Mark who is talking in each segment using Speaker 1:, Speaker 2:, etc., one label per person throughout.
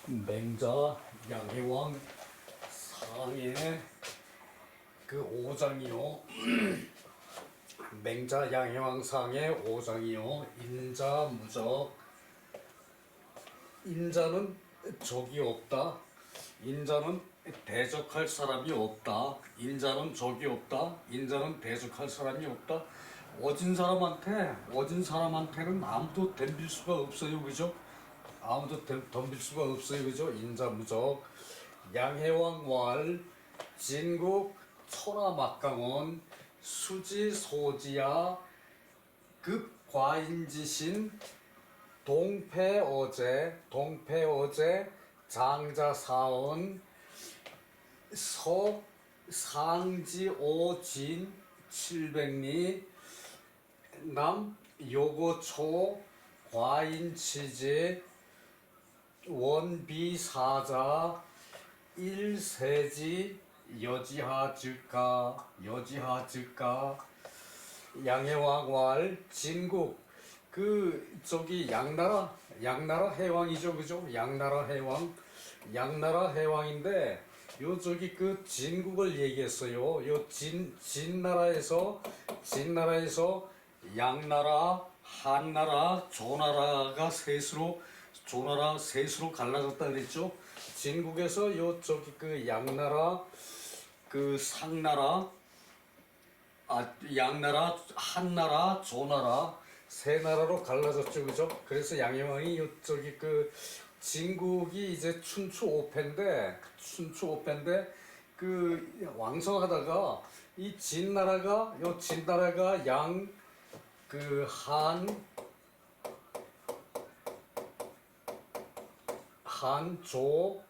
Speaker 1: 맹자 양해왕 상의 그 5장이요. 맹자 양해왕 상의 5장이요. 인자 무적. 인자는 적이 없다. 인자는 대적할 사람이 없다. 인자는 적이 없다. 인자는 대적할 사람이 없다. 어진 사람한테는 아무도 덤빌 수가 없어요. 그죠? 아무도 덤빌 수가 없어요. 그죠? 인자무적. 양해왕 왈 진국 천하막강원 수지소지야 급과인지신 동패어제 장자사언 서상지오진 700리 남 요거초 과인치지 원비사자 일세지 여지하즉가 양해왕왈 진국 그 저기 양나라 해왕이죠. 그죠? 양나라 해왕인데 요 저기 그 진국을 얘기했어요. 요 진나라에서 양나라, 한나라, 조나라 셋으로 갈라졌다 그랬죠. 진국에서 요 저기 그 양나라, 그 상나라, 양나라, 한나라, 조나라 세 나라로 갈라졌죠. 그죠? 그래서 양해왕이 요 저기 그 진국이 이제 춘추 5패인데 그 왕성하다가 이 진나라가 양 그 한조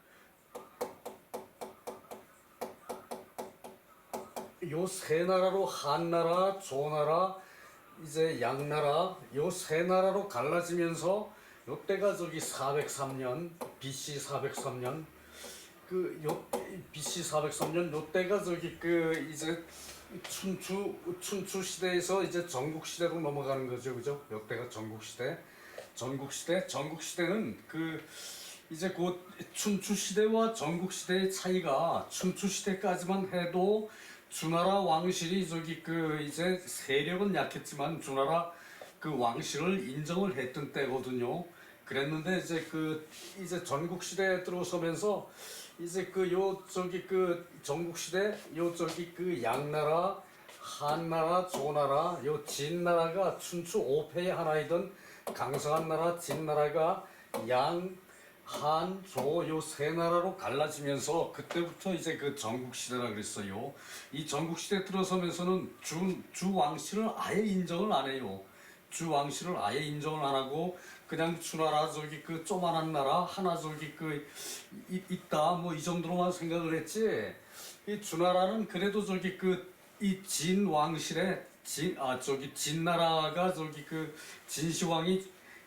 Speaker 1: 요 세 나라로 한나라, 조나라, 이제 양나라 요 세 나라로 갈라지면서 요때가 저기 403년 BC 403년 BC 403년 요때가 저기 그 이제 춘추 시대에서 이제 전국 시대로 넘어가는 거죠. 그죠? 요때가 전국 시대는 그 이제 곧 춘추 시대와 전국 시대의 차이가 춘추 시대까지만 해도 주나라 왕실이 저기 그 이제 세력은 약했지만 주나라 그 왕실을 인정을 했던 때거든요. 그랬는데 이제 전국 시대에 들어서면서 이제 그 요 저기 그 전국 시대 요 저기 그 양나라, 한나라, 조나라 요 진나라가 춘추 5패의 하나이던 강성한 나라 진나라가 양, 한, 조 요 세 나라로 갈라지면서 그때부터 이제 그 전국시대라 그랬어요. 이 전국시대 들어서면서는 주 왕실을 아예 인정을 안 해요. 주 왕실을 아예 인정을 안 하고 그냥 주나라 저기 그 조만한 나라 하나 저기 그 있다 뭐 이 정도로만 생각을 했지. 이 주나라는 그래도 저기 그 이 진 왕실의 진나라가 저기 그 진시황이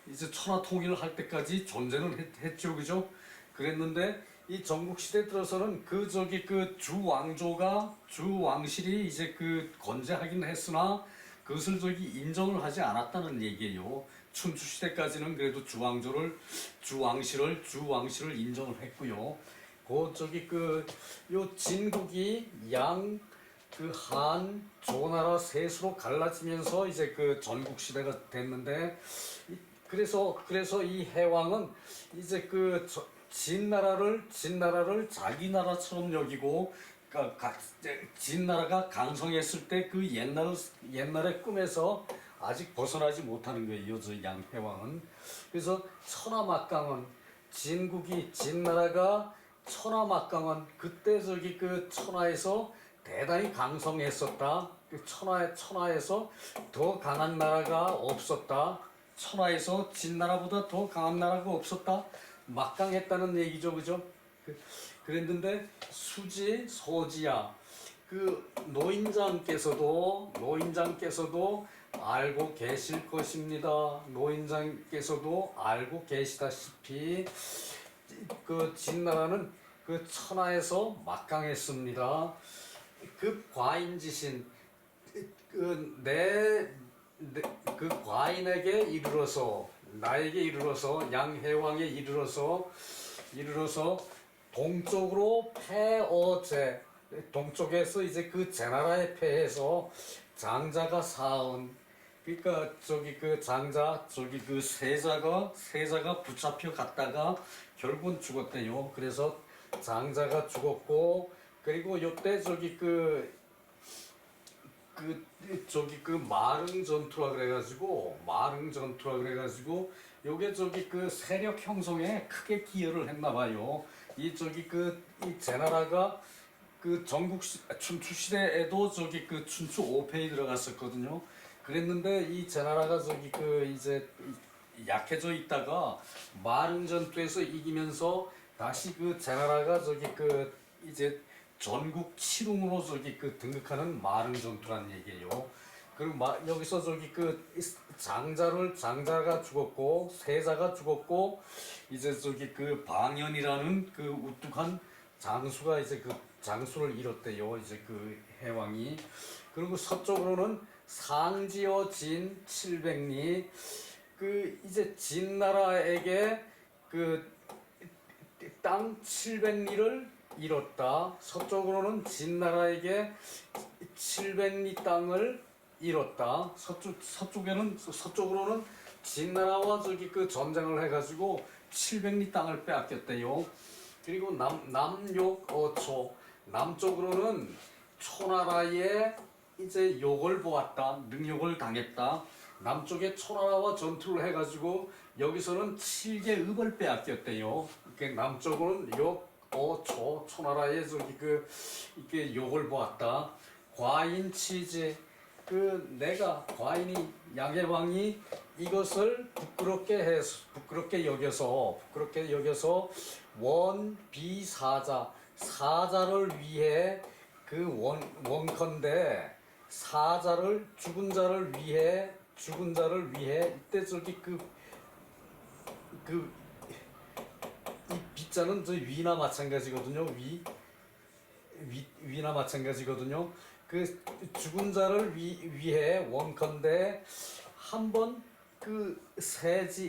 Speaker 1: 이제 천하 통일을 할 때까지 존재는 했죠. 그죠? 그랬는데 이 전국시대 들어서는 그 저기 그 주 왕실이 이제 그 건재하긴 했으나 그것을 저기 인정을 하지 않았다는 얘기예요. 춘추시대까지는 그래도 주 왕실을 인정을 했고요. 그 저기 그 요 진국이 양 그 한, 조나라 셋으로 갈라지면서 이제 그 전국시대가 됐는데 그래서 이 해왕은 이제 그 진나라를 자기 나라처럼 여기고 진나라가 강성했을 때 그 옛날의 꿈에서 아직 벗어나지 못하는 거예요. 저 양해왕은. 그래서 천하막강은 진나라가 천하막강은 그때 저기 그 천하에서 대단히 강성했었다. 그 천하에서 더 강한 나라가 없었다. 천하에서 진나라보다 더 강한 나라가 없었다. 막강했다는 얘기죠. 그죠? 그랬는데 소지야. 그 노인장께서도 알고 계실 것입니다. 노인장께서도 알고 계시다시피 그 진나라는 그 천하에서 막강했습니다. 그 과인지신 그 과인에게 이르러서 나에게 이르러서 양해왕에 이르러서 이르러서 동쪽으로 패어제, 동쪽에서 이제 그 제나라에 패해서 장자가 사은, 그러니까 저기 그 장자, 저기 그 세자가 붙잡혀 갔다가 결국은 죽었대요. 그래서 장자가 죽었고, 그리고 요때 저기 저기 그 마릉 전투라 그래가지고 요게 저기 그 세력 형성에 크게 기여를 했나 봐요. 이 저기 이 제나라가 그 춘추 시대에도 저기 그 춘추 5패에 들어갔었거든요. 그랬는데 이 제나라가 저기 그 이제 약해져 있다가 마릉 전투에서 이기면서 다시 그 제나라가 저기 그 이제 전국 칠웅으로 저기 그 등극하는 마릉 전투란 얘기예요. 그리고 여기서 저기 그 장자가 죽었고 세자가 죽었고 이제 저기 그 방연이라는 그 우뚝한 장수가 이제 그 장수를 잃었대요. 이제 그 해왕이. 그리고 서쪽으로는 상지어 진 700리, 그 이제 진나라에게 그 땅 700리를 잃었다. 서쪽으로는 진나라에게 700리 땅을 잃었다. 서쪽으로는 진나라와 저기 그 전쟁을 해가지고 700리 땅을 빼앗겼대요. 그리고 남쪽으로는 초나라의 이제 욕을 보았다. 능욕을 당했다. 남쪽에 초나라와 전투를 해가지고 여기서는 7개읍을 빼앗겼대요. 그러니까 남쪽으로는 초나라의 저기 이게 욕을 보았다. 과인치제, 과인이 양해왕이 이것을 부끄럽게 여겨서 원비사자, 사자를 위해 원컨대 죽은 자를 위해 이때 저기 이 비자는 저 위나 마찬가지거든요. 위나 마찬가지거든요. 그 죽은 자를 위해 원컨대 한번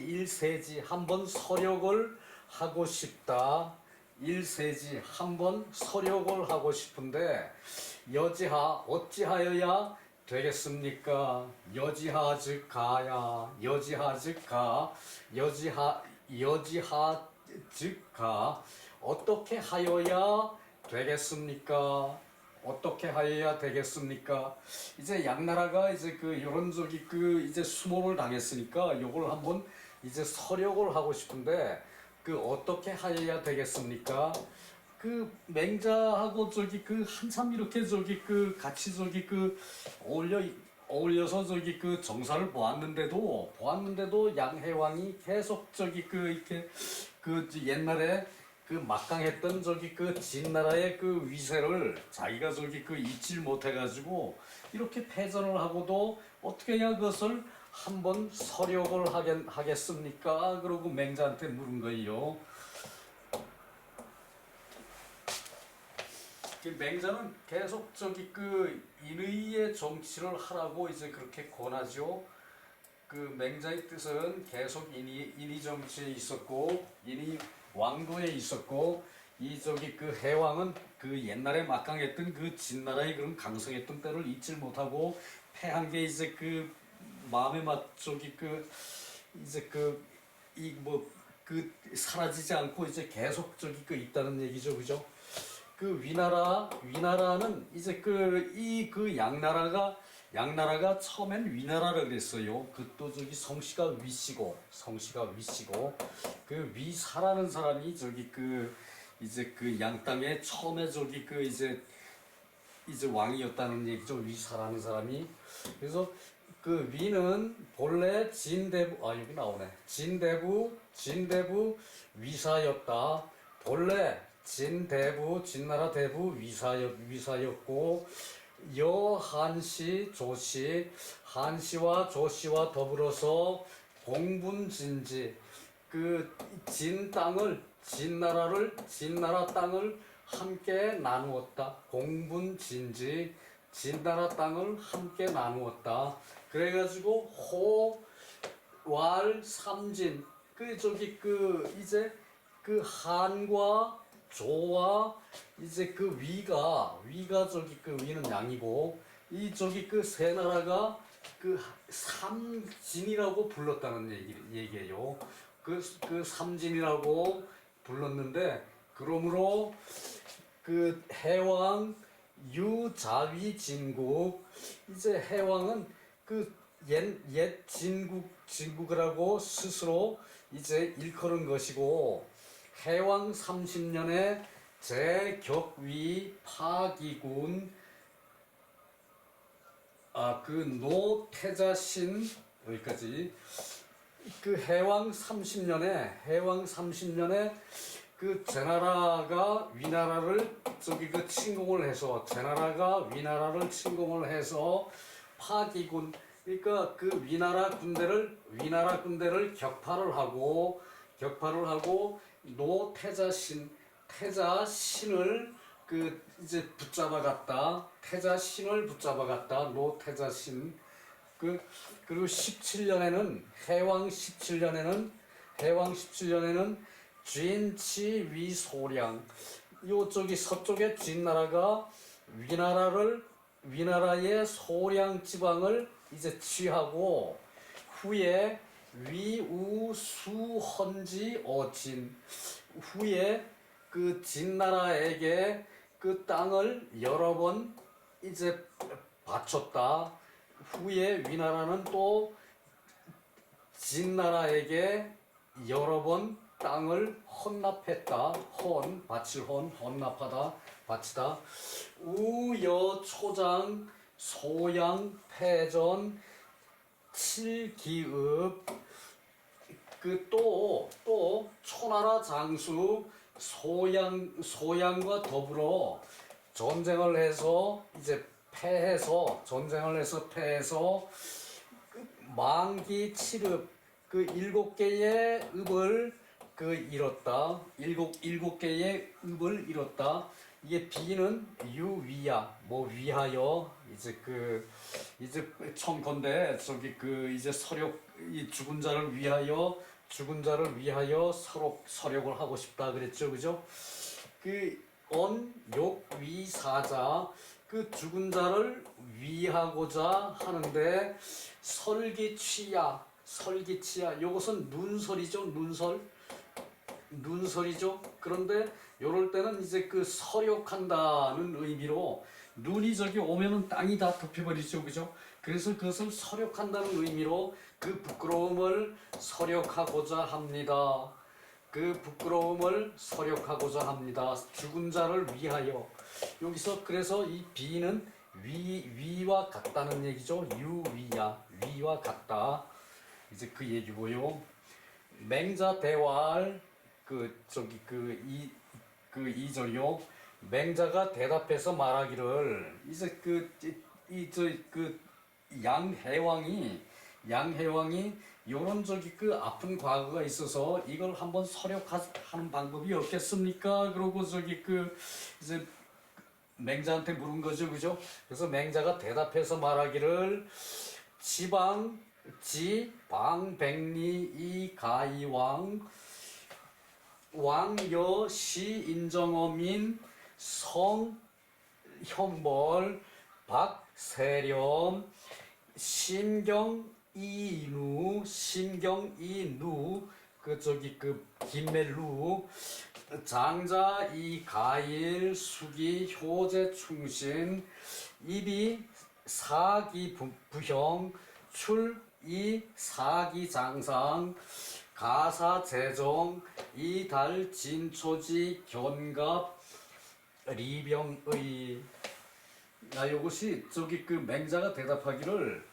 Speaker 1: 일세지 한번 서력을 하고 싶다. 일세지 한번 서력을 하고 싶은데 여지하 어찌하여야 되겠습니까? 여지하 즉 가야, 여지하 즉 가, 여지하 즉 가. 어떻게 하여야 되겠습니까? 어떻게 하여야 되겠습니까? 이제 양나라가 이제 요런 저기 이제 수모를 당했으니까 요걸 한번 이제 서력을 하고 싶은데 어떻게 하여야 되겠습니까? 맹자하고 저기 한참 이렇게 저기 같이 저기 어울려서 저기 정사를 보았는데도 양해왕이 계속 저기 이렇게 옛날에 막강했던 저기 진나라의 위세를 자기가 저기 잊질 못해가지고 이렇게 패전을 하고도 어떻게 해야 그것을 한번 서력을 하겠습니까? 그러고 맹자한테 물은 거예요. 맹자는 계속 저기 인의의 정치를 하라고 이제 그렇게 권하죠. 맹자의 뜻은 계속 인의 정치에 있었고 인의 왕도에 있었고 이 저기 해왕은 옛날에 막강했던 진나라의 그런 강성했던 때를 잊질 못하고 패한 게 이제 마음에 저기 이제 사라지지 않고 이제 계속 저기 있다는 얘기죠, 그죠? 위나라는 이제 양나라가 처음엔 위나라라 그랬어요. 또 저기 성씨가 위시고 위사라는 사람이 저기 이제 양 땅에 처음에 저기 이제 왕이었다는 얘기죠. 위사라는 사람이. 그래서 위는 본래 여기 나오네. 진대부 위사였다. 본래 진나라 대부 위사였고 여한시 조씨, 한시와 조씨와 더불어서 공분진지 진나라 땅을 함께 나누었다. 공분진지 진나라 땅을 함께 나누었다. 그래가지고 호왈 삼진 이제 그 한과 조와 이제 그 위가 저기 그 위는 양이고 이 저기 그 세 나라가 그 삼진이라고 불렀다는 얘기예요. 그 삼진이라고 불렀는데 그러므로 그 해왕 유자위 진국 이제 해왕은 그 옛 진국이라고 스스로 이제 일컬은 것이고 해왕 30년에 제격위 파기군 그 노태자신 여기까지 그 해왕 30년에 그 제나라가 위나라를 저기 그 침공을 해서 제나라가 위나라를 침공을 해서 파기군 그러니까 그 위나라 군대를 격파를 하고 태자신을 그 이제 태자신을 붙잡아갔다 노태자신 그리고 해왕 17년에는 진치 위소량 요쪽이 서쪽의 진나라가 위나라의 소량 지방을 이제 취하고 후에 위우수헌지 어진 후에 그 진나라에게 그 땅을 여러 번 이제 바쳤다. 후에 위나라는 또 진나라에게 여러 번 땅을 헌납했다. 헌납하다, 바치다. 우여초장, 소양, 패전, 칠기읍, 또 초나라 장수 소양과 더불어 전쟁을 해서 만기 칠읍 그 7개의 읍을 잃었다. 일곱 개의 읍을 잃었다. 이게 비는 유위야 위하여 이제 청건데 저기 이제 이 죽은 자를 위하여 서력을 하고 싶다 그랬죠, 그죠? 언욕위사자 그 죽은 자를 위하고자 하는데 설기치야 요것은 눈설이죠. 그런데 요럴 때는 이제 서력한다는 의미로 눈이 저기 오면은 땅이 다 덮여버리죠, 그죠? 그래서 그것을 서력한다는 의미로 그 부끄러움을 서력하고자 합니다. 죽은 자를 위하여. 여기서 그래서 이 비는 위와 같다는 얘기죠. 유위야. 위와 같다. 이제 그 얘기고요. 맹자 대활 이절요. 맹자가 대답해서 말하기를 이제 양해왕이 요런 아픈 과거가 있어서 이걸 한번 서력하는 방법이 없겠습니까? 그러고 이제 맹자한테 물은 거죠, 그죠? 그래서 맹자가 대답해서 말하기를 지방백리 이가이왕 왕여시 인정어민 성현벌 박세렴 심경이누 김멜루 장자 이가일 수기 효제 충신 입이 사기 부형 출이 사기 장상 가사 재정 이달 진초지 견갑 리병의 요것이 맹자가 대답하기를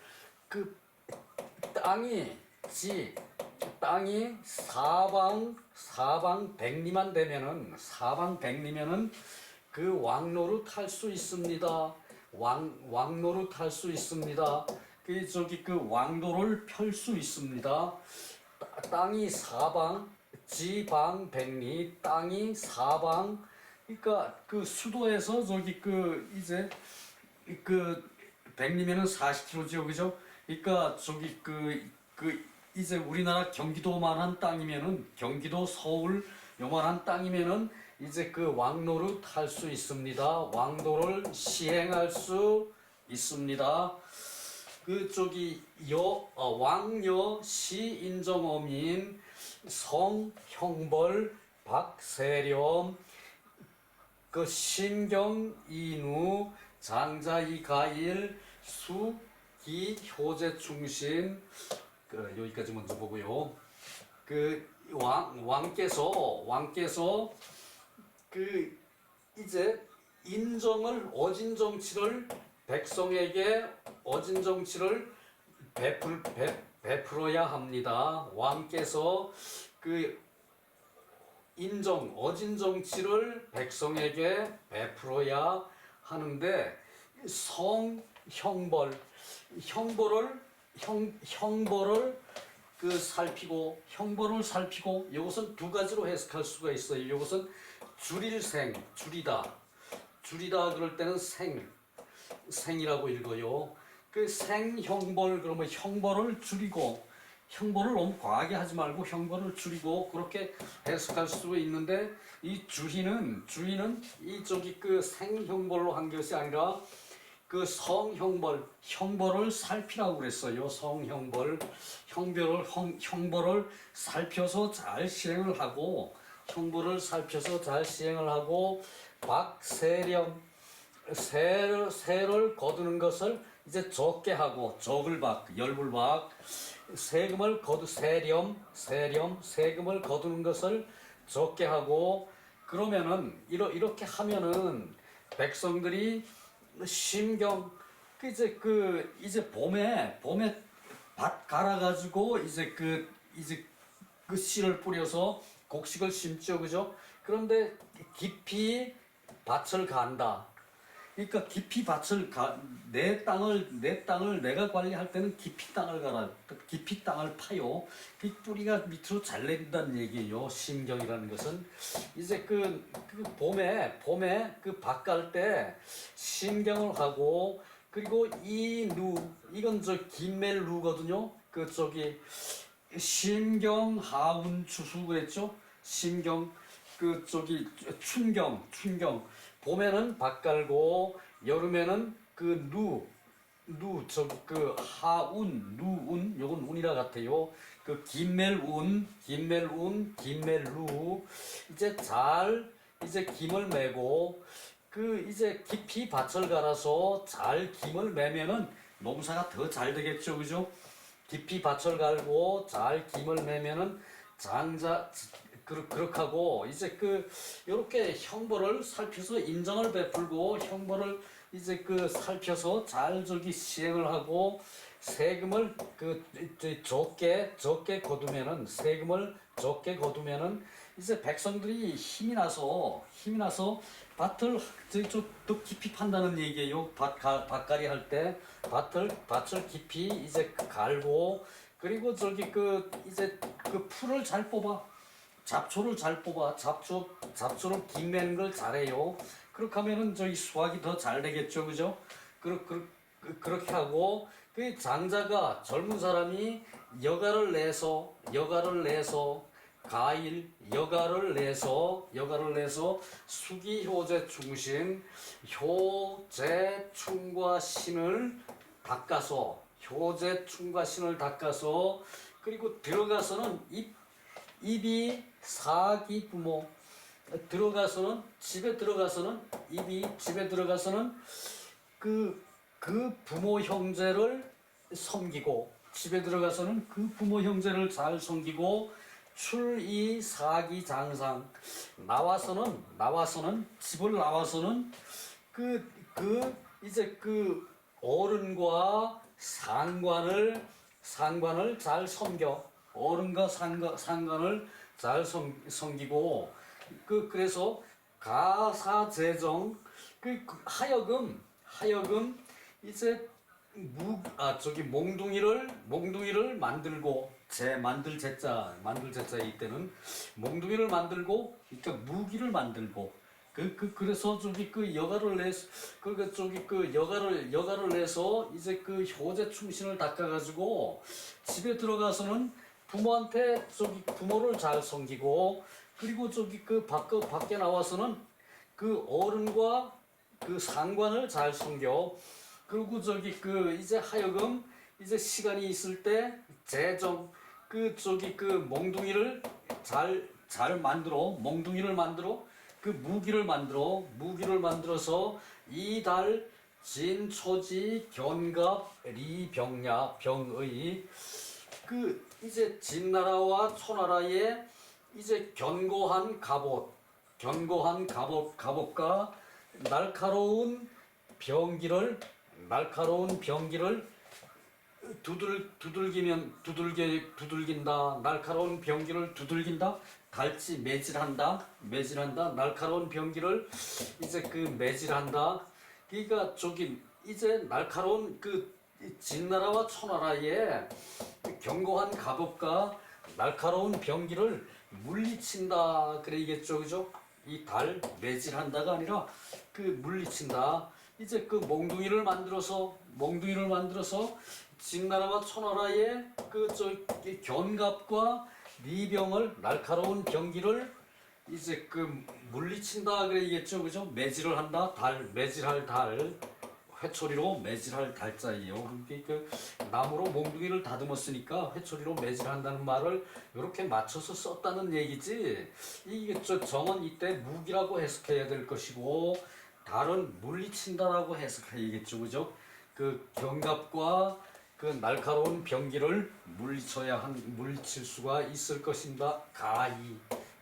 Speaker 1: 땅이 사방 백리만 되면은 그 왕노릇 할 수 있습니다. 왕노릇 할 수 있습니다. 왕도를 펼 수 있습니다. 땅이 지방 백리 땅이 사방 그러니까 수도에서 이제 백리면은 40km죠, 그죠? 그러니까 이제 우리나라 경기도만한 땅이면은 경기도 서울 요만한 땅이면은 이제 그 왕노릇 할 수 있습니다. 왕도를 시행할 수 있습니다. 그 저기 왕여 시인정어민 성형벌 박세렴 그 신경인우 장자이가일 수기효제충신 그 여기까지 먼저 보고요. 그 왕께서 그 이제 인정을 어진 정치를 백성에게 어진 정치를 베풀어야 합니다. 왕께서 그 어진 정치를 백성에게 베풀어야 하는데 형벌을 그 살피고 이것은 두 가지로 해석할 수가 있어요. 이것은 줄이다 그럴 때는 생이라고 읽어요. 그 생형벌 그러면 형벌을 줄이고 형벌을 너무 과하게 하지 말고 형벌을 줄이고 그렇게 해석할 수 있는데 이 주희는 이 저기 그 생형벌로 한 것이 아니라 그 형벌을 살피라고 그랬어요. 형벌을 살펴서 잘 시행을 하고 박세렴 세를 거두는 것을 이제 적게 하고 열불박 세금을 거두는 것을 적게 하고 그러면은 이렇게 하면은 백성들이 이제 봄에 밭 갈아가지고 이제 그 씨를 뿌려서 곡식을 심죠, 그죠? 그런데 깊이 밭을 간다. 그러니까 깊이 내 땅을 내가 관리할 때는 깊이 땅을 파요. 그 뿌리가 밑으로 잘 내린다는 얘기예요. 심경이라는 것은 이제 그 봄에 그 밭 갈 때 심경을 하고 그리고 이건 저 김멜루거든요. 그 저기 심경 하운 추수 그랬죠. 심경 그 저기 춘경 봄에는 밭 갈고 여름에는 그 저기 그 누운 요건 운이라 같아요. 그 김멜루 이제 김을 매고 그 이제 깊이 밭을 갈아서 잘 김을 매면은 농사가 더 잘 되겠죠, 그죠? 깊이 밭을 갈고 잘 김을 매면은 그렇게 하고 이제 요렇게 형벌을 살펴서 인정을 베풀고 형벌을 이제 살펴서 잘 시행을 하고 세금을 적게 거두면은 이제 백성들이 힘이 나서 밭을 더 깊이 판다는 얘기예요. 밭갈이 할 때 밭을 깊이 이제 갈고 그리고 이제 풀을 잘 뽑아. 잡초를 잘 뽑아. 잡초를 김매는 걸 잘해요. 그렇게 하면은 수확이 더 잘 되겠죠, 그죠? 그렇게 하고 그 장자가 젊은 사람이 여가를 내서 수기효제 충신 효제충과 신을 닦아서 그리고 들어가서는 입이 사기 부모 집에 들어가서는 그 부모 형제를 섬기고 잘 섬기고 출이 사기 장상 집을 나와서는 이제 어른과 상관을 잘 섬겨. 어른과 상관을 잘 섬기고 그래서 가사재정 하여금 이제 몽둥이를 만들고 만들 제자 이때는 몽둥이를 만들고 그러니까 무기를 만들고 그래서 여가를 내서 이제 효제 충신을 닦아가지고 집에 들어가서는 부모한테 부모를 잘 섬기고 그리고 저기 그 밖에 나와서는 그 어른과 그 상관을 잘 섬겨. 그리고 저기 그 이제 하여금 이제 시간이 있을 때 재정 그 저기 그 몽둥이를 잘 만들어. 몽둥이를 만들어 그 무기를 만들어서 이달 진초지 견갑 리병야 병의 그 이제 진나라와 초나라의 이제 견고한 갑옷과 날카로운 병기를 두들긴다. 날카로운 병기를 두들긴다. 달지 매질한다. 날카로운 병기를 이제 그 매질한다. 그러니까 저기 이제 날카로운 그 진나라와 초나라의 견고한 갑옷과 날카로운 병기를 물리친다 그래야겠죠, 그죠? 이 달 매질한다가 아니라 그 물리친다. 이제 그 몽둥이를 만들어서 진나라와 초나라의 그 저 견갑과 리병을 날카로운 병기를 이제 그 물리친다 그래야겠죠, 그죠? 매질을 한다. 매질할 달. 회초리로 매질할 달자예요. 그 나무로 몽둥이를 다듬었으니까 회초리로 매질한다는 말을 이렇게 맞춰서 썼다는 얘기지. 이게 저 정은 이때 무기라고 해석해야 될 것이고 달은 물리친다라고 해석해야겠죠, 그죠? 그 견갑과 그 날카로운 병기를 물리칠 수가 있을 것입니다. 가히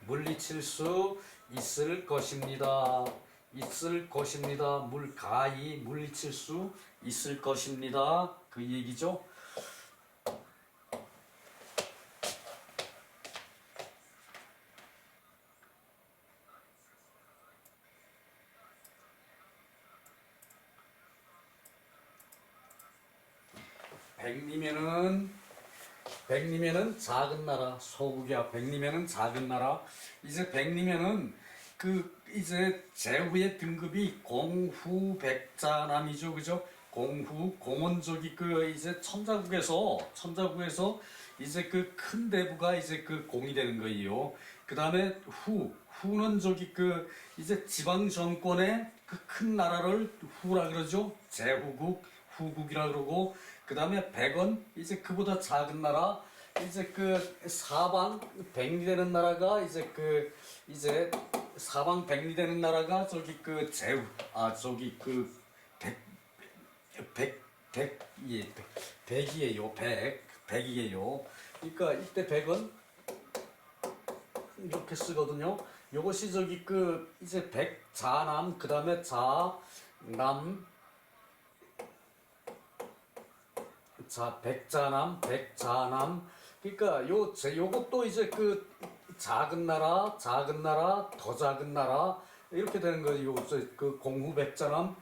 Speaker 1: 물리칠 수 있을 것입니다. 가히 물리칠 수 있을 것입니다. 그 얘기죠. 백리면은 작은 나라, 소국이야. 백리면은 작은 나라. 이제 백리면은 그 이제 제후의 등급이 공후백자남이죠, 그죠? 공은 저기 그 이제 천자국에서 이제 그 큰 대부가 이제 그 공이 되는 거예요. 그 다음에 후는 저기 그 이제 지방 정권의 그 큰 나라를 후라 그러죠. 후국이라 그러고, 그 다음에 백은 이제 그보다 작은 나라, 이제 그 사방 백리 되는 나라가 이제 사방 백리 되는 나라가 저기 그 저기 그 백이에요. 백이에요. 그러니까 이때 백은 이렇게 쓰거든요. 요것이 저기 그 이제 백자남, 그 다음에 자남, 백자남. 그러니까 요것도 이제 그 작은 나라, 더 작은 나라 이렇게 되는 거예요. 그 공후백자남,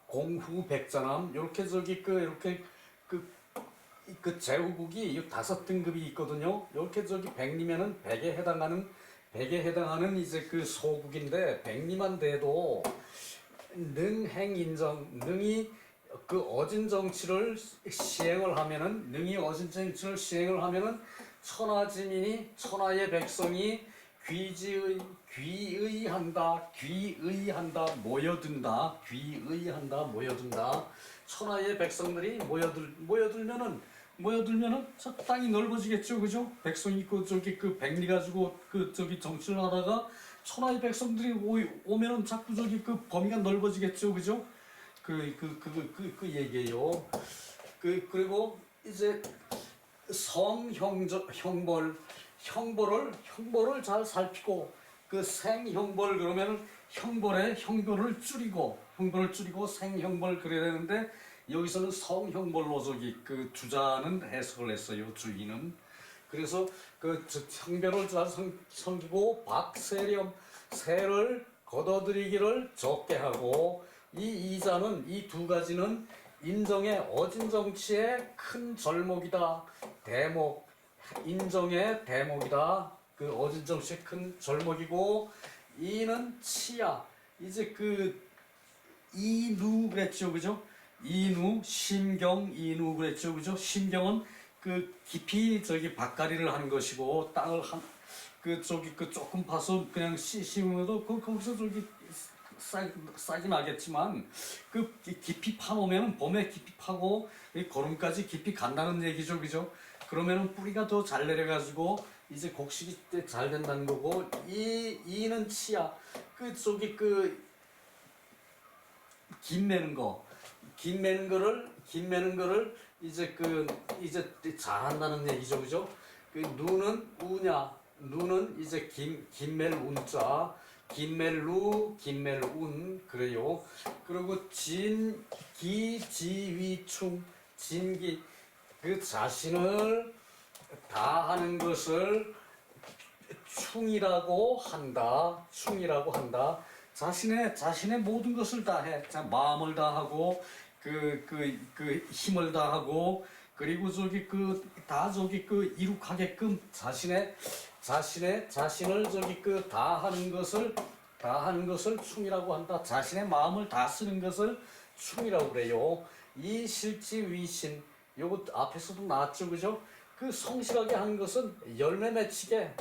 Speaker 1: 공후백자남 이렇게 저기 이렇게 그 제후국이 5등급이 있거든요. 이렇게 저기 백리면은 백에 해당하는 이제 그 소국인데 백리만 돼도 능이 그 어진 정치를 시행을 하면은 천하의 백성이 귀의한다 모여든다. 천하의 백성들이 모여들면은 저 땅이 넓어지겠죠, 그죠? 백성이 그 저기 그 백리 가지고 그 저기 정치를 하다가 천하의 백성들이 오면은 자꾸 저기 그 범위가 넓어지겠죠, 그죠? 그 얘기예요. 그리고 이제 형벌을 잘 살피고, 그 생형벌 그러면은 형벌을 줄이고 생형벌 그래야 되는데, 여기서는 성형벌로 저기 그 주자는 해석을 했어요, 주인은. 그래서 그 형벌을 잘 섬기고 새를 걷어들이기를 적게 하고, 이 두 가지는 인정의 어진 정치의 큰 절목이다. 인정의 대목이다. 그 어진 정치의 큰 절목이고, 이는 치야. 이제 그 이누 그랬죠, 그죠? 심경 이누 그랬죠, 그죠? 심경은 그 깊이 저기 밭갈이를 하는 것이고 땅을 조금 파서 그냥 심으면도 거기서 저기 싹이 나겠지만 그 깊이 파놓으면 봄에 깊이 파고 이 거름까지 깊이 간다는 얘기죠, 그죠? 그러면은 뿌리가 더 잘 내려가지고 이제 곡식이 때 잘 된다는 거고 이는 치야 긴 매는 거, 긴 매는 거를 이제 이제 잘한다는 얘기죠, 그죠? 누는 우냐, 누는 이제 긴멜 운자, 긴멜루, 긴멜운 그래요. 그리고 진기지위충, 진기 자신을 다하는 것을 충이라고 한다. 충이라고 한다. 자신의 모든 것을 다해. 마음을 다하고 힘을 다하고 그리고 이룩하게끔 자신을 다하는 것을 충이라고 한다. 자신의 마음을 다 쓰는 것을 충이라고 그래요. 이 실지 위신 요거 앞에서도 나왔죠, 그죠? 성실하게 하는 것은 열매 맺히게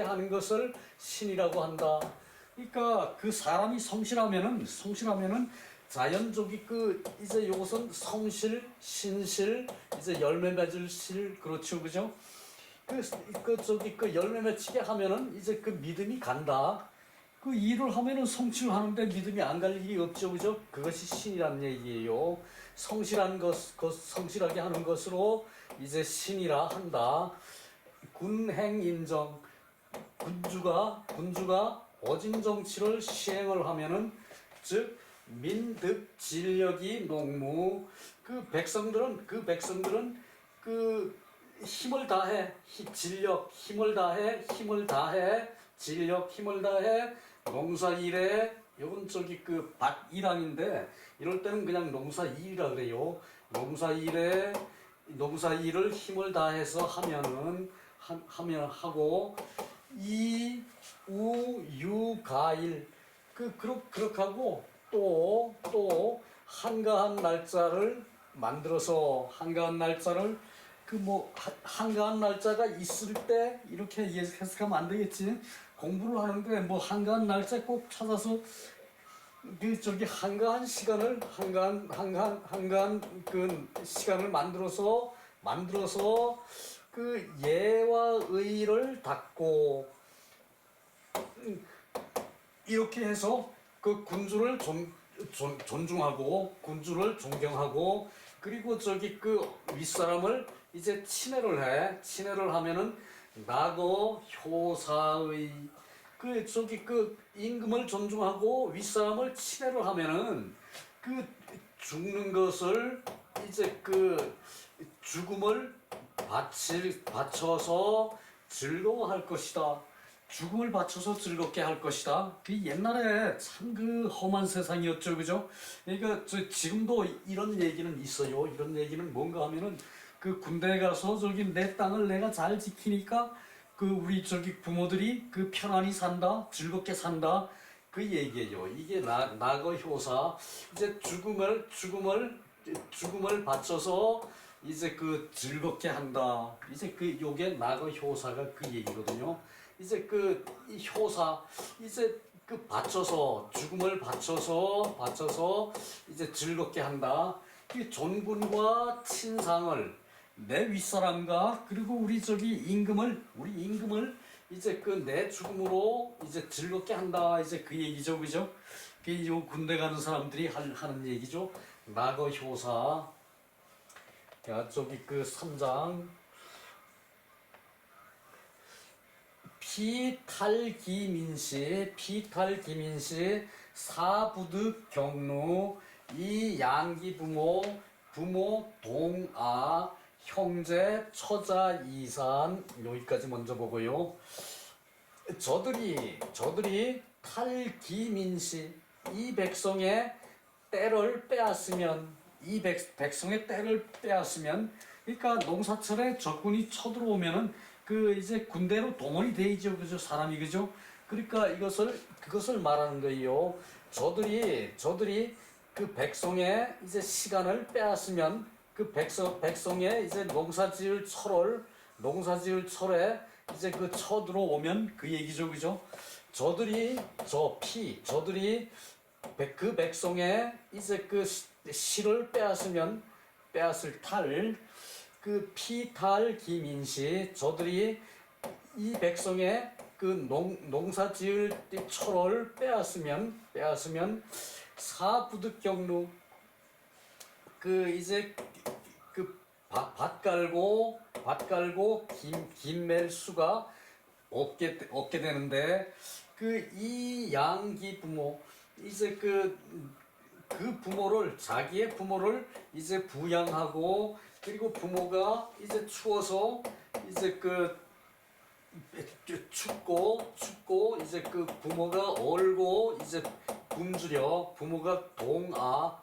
Speaker 1: 하는 것을 신이라고 한다. 그러니까 사람이 성실하면은 자연적이 이제 요것은 성실, 신실, 이제 열매 맺을 실 그렇죠, 그죠? 열매 맺히게 하면은 이제 믿음이 간다. 일을 하면은 성취하는데 믿음이 안 갈 일이 없죠, 그죠? 그것이 신이란 얘기예요. 성실하게 하는 것으로 이제 신이라 한다. 군행인정, 군주가 어진 정치를 시행을 하면은 즉 민득 진력이 농무 백성들은 힘을 다해 힘을 다해 농사일에 요건 밭 일항인데 이럴 때는 그냥 농사일이라 그래요. 농사일을 힘을 다해서 하고 이우유가일 그렇게 하고 또 한가한 날짜를 만들어서 한가한 날짜가 있을 때 이렇게 해석하면 안 되겠지. 공부를 하는데 한가한 날짜 꼭 찾아서 한가한 시간을 만들어서 예와 의를 닦고 이렇게 해서 군주를 존중하고 군주를 존경하고 그리고 윗사람을 이제 친애를 하면은 나거 효사의 임금을 존중하고 윗사람을 친애를 하면은 죽는 것을 이제 죽음을 바쳐서 즐거워할 것이다. 죽음을 바쳐서 즐겁게 할 것이다. 옛날에 참 험한 세상이었죠, 그죠? 그러니까 지금도 이런 얘기는 있어요. 이런 얘기는 뭔가 하면은 군대에 가서 내 땅을 내가 잘 지키니까 우리 부모들이 편안히 산다, 즐겁게 산다 그 얘기예요. 이게 낙어 효사 이제 죽음을 바쳐서 이제 즐겁게 한다. 이제 요게 낙어 효사가 얘기거든요. 이제 이 효사 이제 죽음을 바쳐서 이제 즐겁게 한다. 이 존군과 친상을 내 윗사람과 그리고 우리 임금을 이제 내 죽음으로 이제 즐겁게 한다. 이제 얘기죠, 그죠? 요 군대 가는 사람들이 하는 얘기죠. 낙어 효사. 야, 3장. 피탈기민시 사부득 경루 이 양기 부모 동아 형제 처자 이산 여기까지 먼저 보고요. 저들이 탈기민시 이 백성의 때를 빼앗으면 그러니까 농사철에 적군이 쳐들어오면은 이제 군대로 동원이 되죠, 그죠? 사람이, 그죠? 그러니까 그것을 말하는 거예요. 저들이 백성의 이제 시간을 빼앗으면 그 백성의 이제 농사지을 철에 이제 그 쳐들어오면 그 얘기죠, 그죠? 저들이 그 백성의 이제 그 실을 빼앗을 탈 그 피탈 기민시 저들이 이 백성의 그 농사지을 철을 빼앗으면 사부득경루 그 이제 그 밭 깔고 김맬 수가 없게 되는데 그 이 양기 부모 이제 그 부모를 자기의 부모를 이제 부양하고 그리고 부모가 이제 추워서 이제 그 춥고 이제 그 부모가 얼고 이제 굶주려 부모가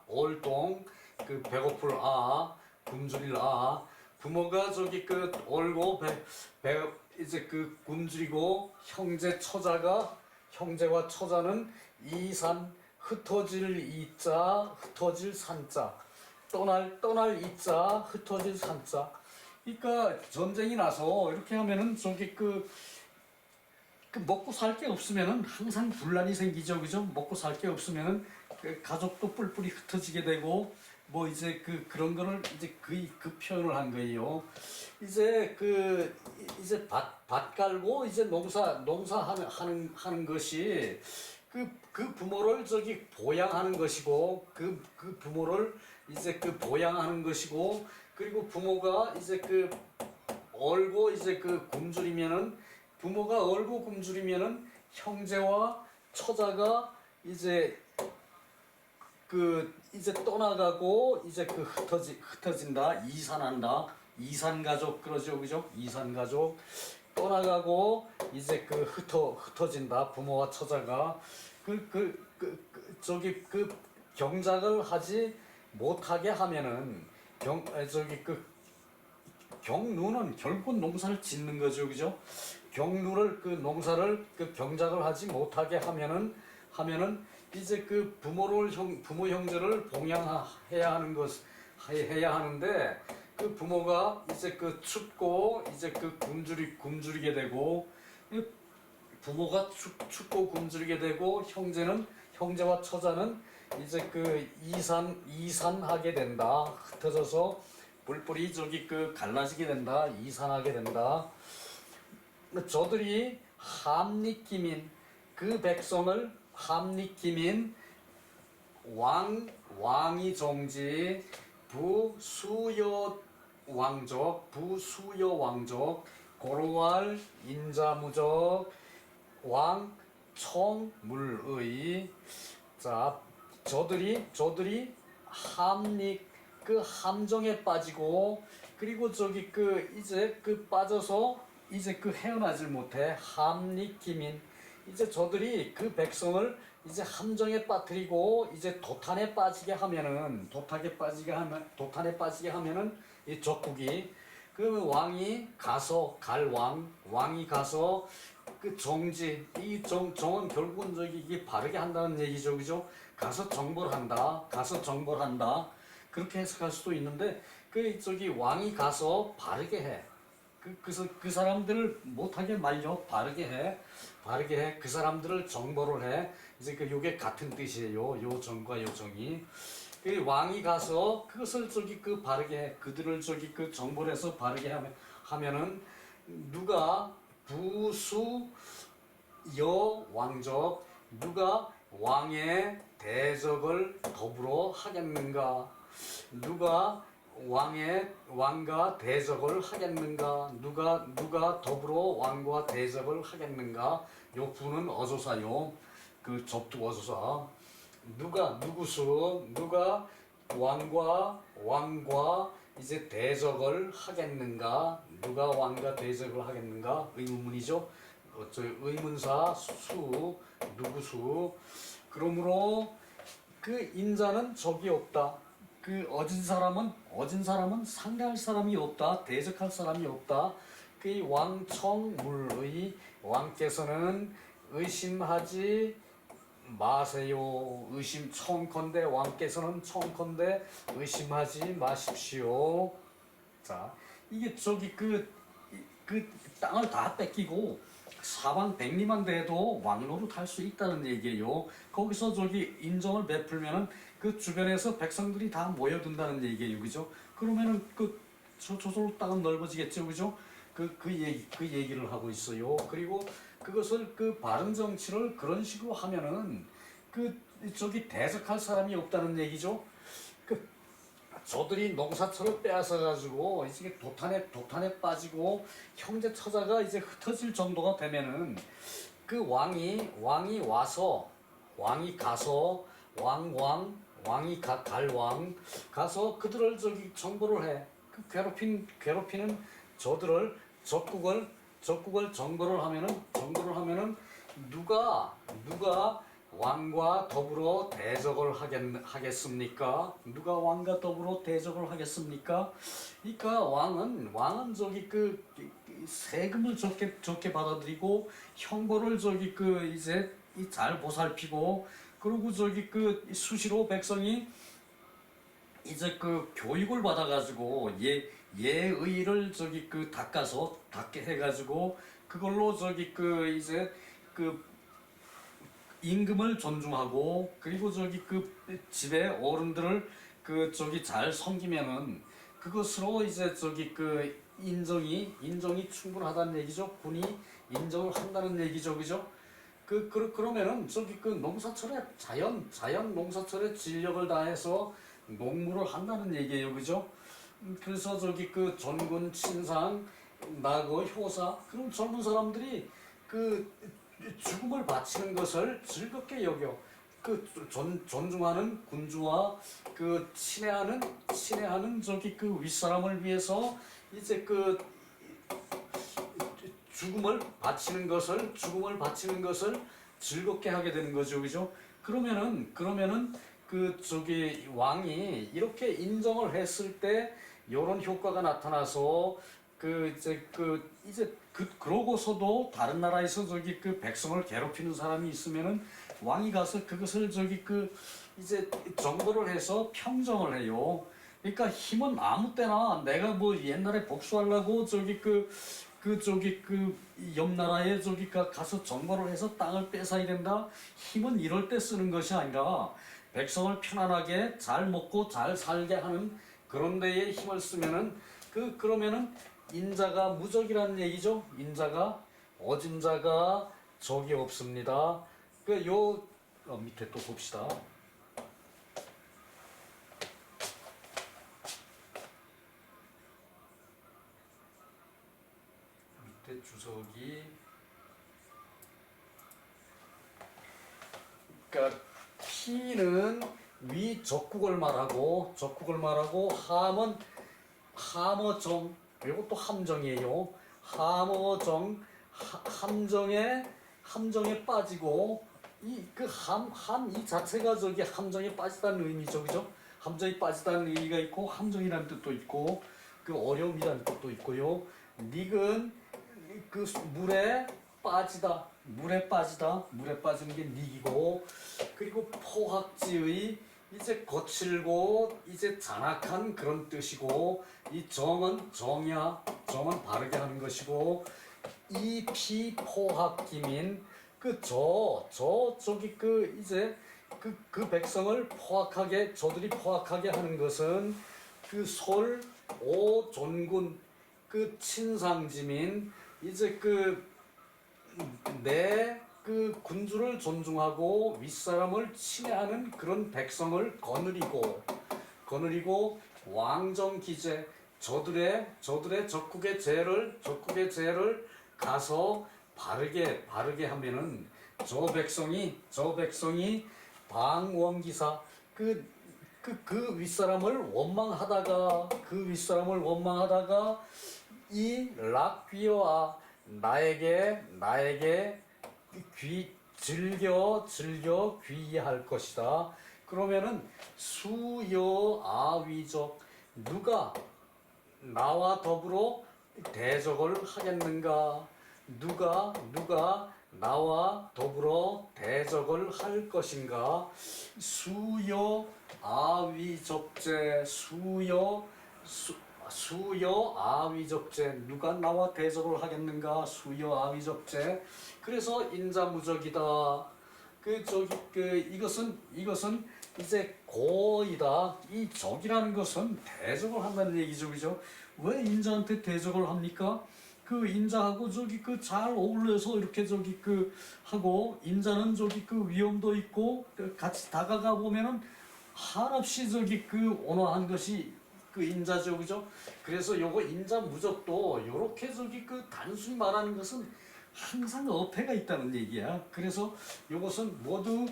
Speaker 1: 얼동 그 배고플 굶주릴 부모가 저기 그 얼고 이제 그 굶주리고 형제와 처자는 이산 흩어질 이자 흩어질 산자 떠날 이자 흩어질 산자. 그러니까 전쟁이 나서 이렇게 하면은 저기 그 먹고 살 게 없으면은 항상 분란이 생기죠, 그죠? 먹고 살 게 없으면은 그 가족도 뿔뿔이 흩어지게 되고 뭐 이제 그런 거를 이제 그 표현을 한 거예요. 이제 이제 밭 깔고 이제 농사하는 것이 그 부모를 저기 보양하는 것이고 그 부모를 이제 보양하는 것이고 그리고 부모가 이제 얼고 이제 굶주리면은 부모가 얼고 굶주리면은 형제와 처자가 이제 이제 떠나가고 이제 흩어진다 이산한다 이산가족 그러죠 그죠 이산가족 떠나가고 이제 흩어진다 부모와 처자가 저기 경작을 하지 못하게 하면은 경루는 결국 농사를 짓는 거죠 그죠 경루를 농사를 경작을 하지 못하게 하면은 이제 부모 형제를 봉양해야 해야 하는데 부모가 이제 춥고 이제 굶주리게 되고 부모가 춥고 굶주리게 되고 형제와 처자는 이제 이산하게 된다 흩어져서 뿔뿔이 저기 갈라지게 된다 이산하게 된다. 저들이 함리기민 그 백성을 함리기민 왕이 정지 부수여 왕족 고로할 인자무적 왕청물의 자 저들이 함정에 빠지고 그리고 저기 이제 빠져서 이제 헤어나질 못해 함리기민 이제 저들이 백성을 이제 함정에 빠뜨리고 이제 도탄에 빠지게 하면은 이 적국이 왕이 가서 왕이 가서 정지 이 정은 결국은 저기 이게 바르게 한다는 얘기죠 그죠 가서 정벌한다 그렇게 해석할 수도 있는데 저기 왕이 가서 바르게 해 그래서 그 사람들을 못하게 말려 바르게 해 그 사람들을 정벌을 해 이제 요게 같은 뜻이에요 요 정과 요 정이 왕이 가서 그것을 저기 바르게 해 그들을 저기 정벌해서 바르게 하면은 누가 부수 여 왕적 누가 왕의 대적을 더불어 하겠는가 누가 왕과 대적을 하겠는가 누가 더불어 왕과 대적을 하겠는가 요 부는 어조사요 접두 어조사 누가 왕과 이제 대적을 하겠는가 누가 왕과 대적을 하겠는가 의문문이죠 의문사 누구수 그러므로 인자는 적이 없다 어진 사람은 상대할 사람이 없다 대적할 사람이 없다 왕청물의 왕께서는 의심하지 마세요. 청컨대 왕께서는 청컨대 의심하지 마십시오. 자, 이게 그 땅을 다 뺏기고 사방 백리만 돼도 왕노릇 할 수 있다는 얘기예요. 거기서 인정을 베풀면은 그 주변에서 백성들이 다 모여든다는 얘기예요. 그죠? 그러면은 저절로 땅은 넓어지겠죠. 그죠? 그 얘기를 하고 있어요. 그리고 그것을 바른 정치를 그런 식으로 하면은 대적할 사람이 없다는 얘기죠. 저들이 농사철을 빼앗아 가지고 이제 도탄에 빠지고 형제 처자가 이제 흩어질 정도가 되면은 그 왕이 와서 왕이 가서 왕이 갈왕 가서 그들을 정벌을 해. 그 괴롭히는 저들을 적국을 정벌을 하면은 누가 왕과 더불어 대적을 하겠습니까? 누가 왕과 더불어 대적을 하겠습니까? 그러니까 왕은 세금을 좋게 받아들이고 형벌을 이제 잘 보살피고 그리고 수시로 백성이 이제 교육을 받아가지고 예의를 닦게 해가지고 그걸로 이제 임금을 존중하고 그리고 집의 어른들을 잘 섬기면은 그것으로 이제 인정이 충분하다는 얘기죠. 군이 인정을 한다는 얘기죠. 그죠? 그러면은 농사철에 자연 농사철에 진력을 다해서 농무를 한다는 얘기예요. 그죠? 그래서 전군, 친상, 나거, 효사 그런 젊은 사람들이 죽음을 바치는 것을 즐겁게 여겨 존중하는 군주와 친애하는 윗사람을 위해서 이제 죽음을 바치는 것을 즐겁게 하게 되는 거죠. 그죠? 그러면은 왕이 이렇게 인정을 했을 때 이런 효과가 나타나서 그러고서도 다른 나라에서 백성을 괴롭히는 사람이 있으면은 왕이 가서 그것을 이제 정벌을 해서 평정을 해요. 그러니까 힘은 아무 때나 내가 뭐 옛날에 복수하려고 옆 나라에 가서 정벌을 해서 땅을 뺏어야 된다. 힘은 이럴 때 쓰는 것이 아니라 백성을 편안하게 잘 먹고 잘 살게 하는 그런 데에 힘을 쓰면은 그러면은 인자가 무적이라는 얘기죠. 어진 자가 적이 없습니다. 밑에 또 봅시다. 밑에 주석이 그러니까 피는 위 적국을 말하고 함어정 이것도 함정이에요. 함정에 빠지고 이 자체가 함정에 빠지다는 의미죠. 그죠? 함정에 빠지다는 의미가 있고 함정이라는 뜻도 있고 어려움이라는 뜻도 있고요. 닉은 물에 빠지는 게 닉이고 그리고 포학지의 이제 거칠고 이제 잔악한 그런 뜻이고 이 정은 바르게 하는 것이고 이 피포학기민 이제 백성을 저들이 포악하게 하는 것은 오존군 친상지민 이제 내 군주를 존중하고 윗사람을 친애하는 그런 백성을 거느리고 왕정기제 저들의 적국의 죄를 가서 바르게 하면은 저 백성이 방원기사 윗사람을 원망하다가 이 락귀어아 나에게 즐겨 귀의할 것이다. 그러면은 수여아위적 누가 나와 더불어 대적을 하겠는가? 누가 나와 더불어 대적을 할 것인가? 수여 아위적재 수여 아위적재 누가 나와 대적을 하겠는가? 수여 아위적재. 그래서 인자무적이다. 이것은 이제 고이다. 이 적이라는 것은 대적을 한다는 얘기죠, 그죠? 왜 인자한테 대적을 합니까? 그 인자하고 잘 어울려서 이렇게 하고, 인자는 위험도 있고 같이 다가가 보면은 한없이 온화한 것이 인자죠, 그죠? 그래서 요거 인자 무적도 요렇게 단순히 말하는 것은 항상 어폐가 있다는 얘기야. 그래서 요것은 모두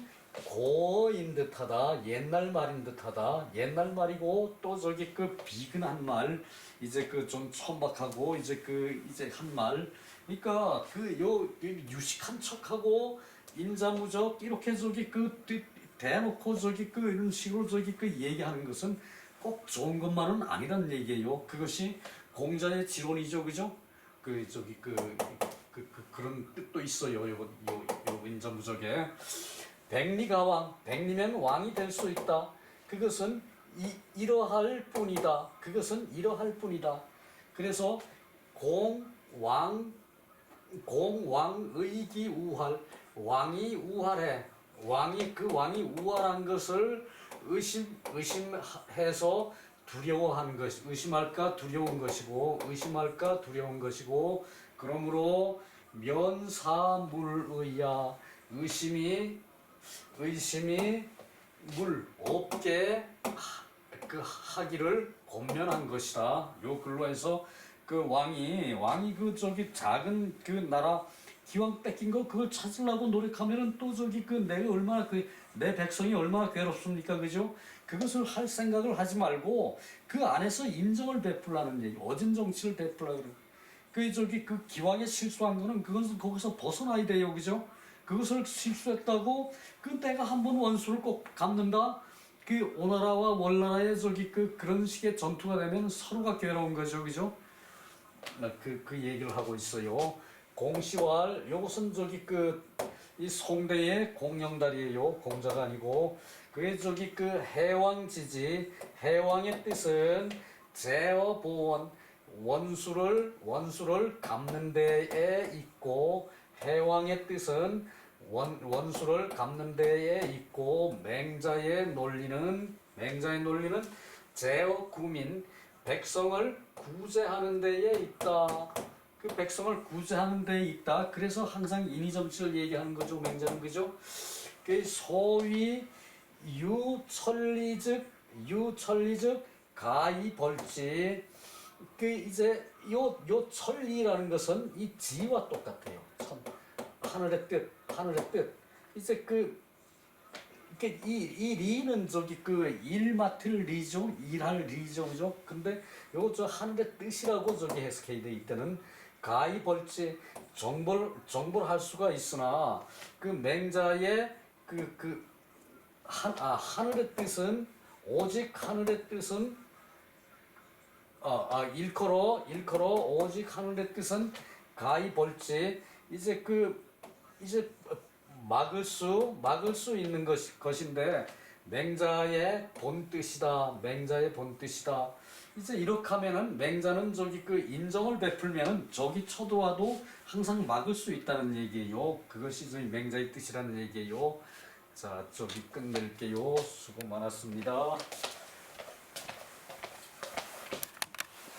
Speaker 1: 고인 듯하다, 옛날 말인 듯하다, 옛날 말이고 또 비근한 말, 이제 좀 천박하고 이제 한 말. 그러니까 유식한 척하고 인자무적 이렇게 대놓고 이런 식으로 얘기하는 것은 꼭 좋은 것만은 아니란 얘기예요. 그것이 공자의 지론이죠, 그죠? 그런 뜻도 있어요. 요 인자무적에. 백리가왕, 백리면 왕이 될 수 있다. 그것은 이러할 뿐이다. 그것은 이러할 뿐이다. 그래서 공왕의기우할, 왕이 우할해. 왕이 우할한 것을 의심해서 두려워하는 것, 의심할까 두려운 것이고, 그러므로 면사물의야, 의심이 물 없게 하기를 권면한 것이다. 요 글로 해서 왕이 작은 나라 기왕 뺏긴 거 그걸 찾으려고 노력하면은 또 내가 얼마나 내 백성이 얼마나 괴롭습니까, 그죠? 그것을 할 생각을 하지 말고 그 안에서 인정을 베풀라는 얘기, 어진 정치를 베풀라 그래. 기왕에 실수한 거는 그것은 거기서 벗어나야 돼요, 그죠? 그것을 실수했다고 내가 한번 원수를 꼭 갚는다. 오나라와 월나라의 그런 식의 전투가 되면 서로가 괴로운 거죠, 그죠? 그 얘기를 하고 있어요. 공시왈, 요것은 이 송대의 공영달이에요. 공자가 아니고. 그게 해왕지지, 해왕의 뜻은 제어보원, 원수를 갚는 데에 있고, 해왕의 뜻은 원수를 갚는 데에 있고, 맹자의 논리는 제어 구민, 백성을 구제하는 데에 있다. 그 백성을 구제하는 데에 있다. 그래서 항상 인의정치를 얘기하는 거죠, 맹자는, 그죠? 소위 유천리즉 가이벌지. 이제 요 천리라는 것은 이 지와 똑같아요. 하늘의 뜻. 이제 이 리는 일 맡을 리죠, 일할 리죠, 그죠? 근데 요거 하늘의 뜻이라고 해석해야 돼. 이때는 가이벌지, 정벌할 수가 있으나 맹자의 하늘의 뜻은 오직 하늘의 뜻은 일컬어 오직 하늘의 뜻은 가이벌지. 이제 막을 수 있는 것인데 맹자의 본뜻이다. 이제 이렇게 하면은 맹자는 인정을 베풀면은 적이 쳐들어와도 항상 막을 수 있다는 얘기예요. 그것이 맹자의 뜻이라는 얘기예요. 자, 끝낼게요. 수고 많았습니다.